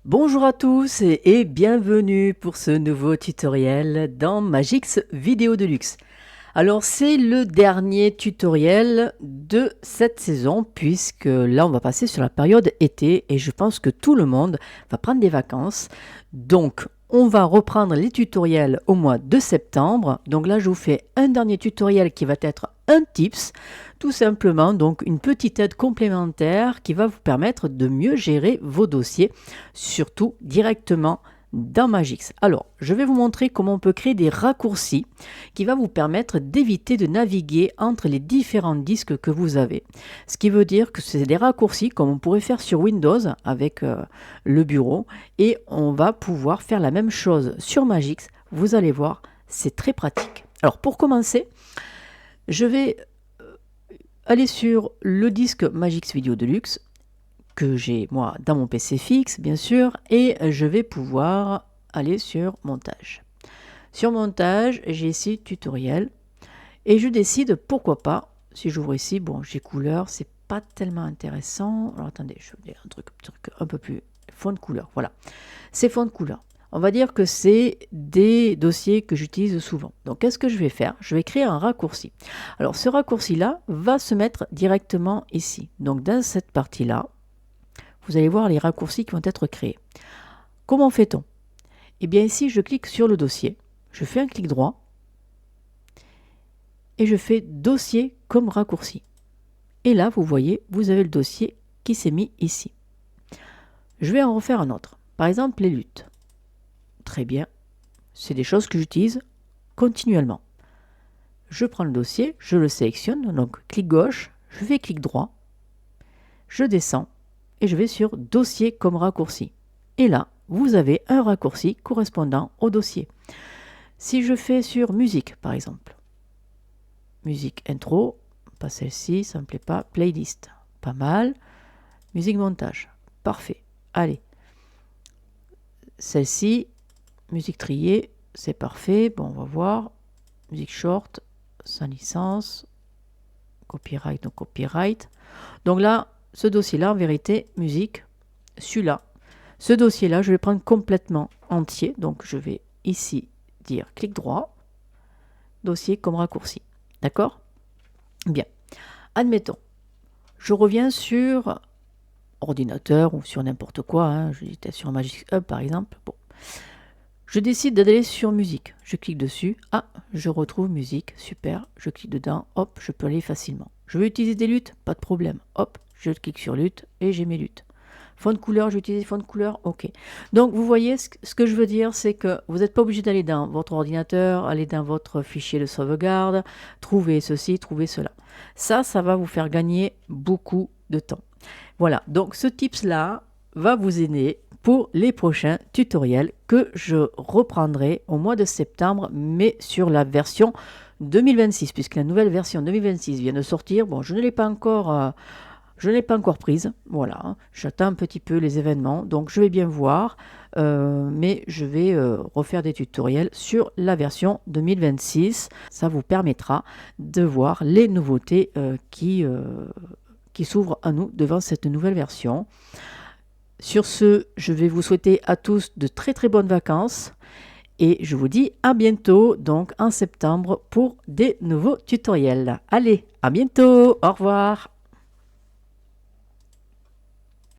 Bonjour à tous et bienvenue pour ce nouveau tutoriel dans Magix Vidéo Deluxe. Alors c'est le dernier tutoriel de cette saison puisque là on va passer sur la période été et je pense que tout le monde va prendre des vacances. Donc on va reprendre les tutoriels au mois de septembre. Donc là je vous fais un dernier tutoriel qui va être un tips, tout simplement donc une petite aide complémentaire qui va vous permettre de mieux gérer vos dossiers, surtout directement dans Magix. Alors, je vais vous montrer comment on peut créer des raccourcis qui va vous permettre d'éviter de naviguer entre les différents disques que vous avez. Ce qui veut dire que c'est des raccourcis comme on pourrait faire sur Windows avec le bureau et on va pouvoir faire la même chose sur Magix. Vous allez voir, c'est très pratique. Alors, pour commencer, je vais aller sur le disque Magix Vidéo Deluxe que j'ai moi dans mon PC fixe bien sûr et je vais pouvoir aller sur montage. Sur montage, j'ai ici tutoriel et je décide pourquoi pas, si j'ouvre ici, bon j'ai couleur, c'est pas tellement intéressant. Alors attendez, je vais dire un truc un peu plus fond de couleur, voilà. C'est fond de couleur. On va dire que c'est des dossiers que j'utilise souvent. Donc, qu'est-ce que je vais faire? Je vais créer un raccourci. Alors, ce raccourci-là va se mettre directement ici. Donc, dans cette partie-là, vous allez voir les raccourcis qui vont être créés. Comment fait-on? Eh bien, ici, je clique sur le dossier. Je fais un clic droit et je fais dossier comme raccourci. Et là, vous voyez, vous avez le dossier qui s'est mis ici. Je vais en refaire un autre. Par exemple, les luttes. Très bien, c'est des choses que j'utilise continuellement. Je prends le dossier, je le sélectionne, donc clic gauche, je fais clic droit, je descends et je vais sur dossier comme raccourci. Et là, vous avez un raccourci correspondant au dossier. Si je fais sur musique, par exemple, musique intro, pas celle-ci, ça ne me plaît pas, playlist, pas mal, musique montage, parfait, allez, celle-ci, musique triée, c'est parfait. Bon, on va voir. Musique short, sans licence, copyright, non copyright. Donc là, ce dossier-là, en vérité, musique, celui-là. Ce dossier-là, je vais prendre complètement entier. Donc, je vais ici dire clic droit, dossier comme raccourci. D'accord? Bien. Admettons, je reviens sur ordinateur ou sur n'importe quoi. Hein. J'étais sur Magix Hub, par exemple. Bon. Je décide d'aller sur musique. Je clique dessus. Ah, je retrouve musique. Super. Je clique dedans. Hop, je peux aller facilement. Je veux utiliser des luttes. Pas de problème. Hop, je clique sur lutte et j'ai mes luttes. Fond de couleur, j'utilise fond de couleur. OK. Donc, vous voyez, ce que je veux dire, c'est que vous n'êtes pas obligé d'aller dans votre ordinateur, aller dans votre fichier de sauvegarde, trouver ceci, trouver cela. Ça va vous faire gagner beaucoup de temps. Voilà. Donc, ce tips-là va vous aider pour les prochains tutoriels que je reprendrai au mois de septembre, mais sur la version 2026, puisque la nouvelle version 2026 vient de sortir. Bon, je ne l'ai pas encore prise, voilà, hein. J'attends un petit peu les événements, donc je vais bien voir, mais je vais refaire des tutoriels sur la version 2026. Ça vous permettra de voir les nouveautés qui s'ouvrent à nous devant cette nouvelle version. Sur ce, je vais vous souhaiter à tous de très très bonnes vacances et je vous dis à bientôt, donc en septembre, pour des nouveaux tutoriels. Allez, à bientôt, au revoir.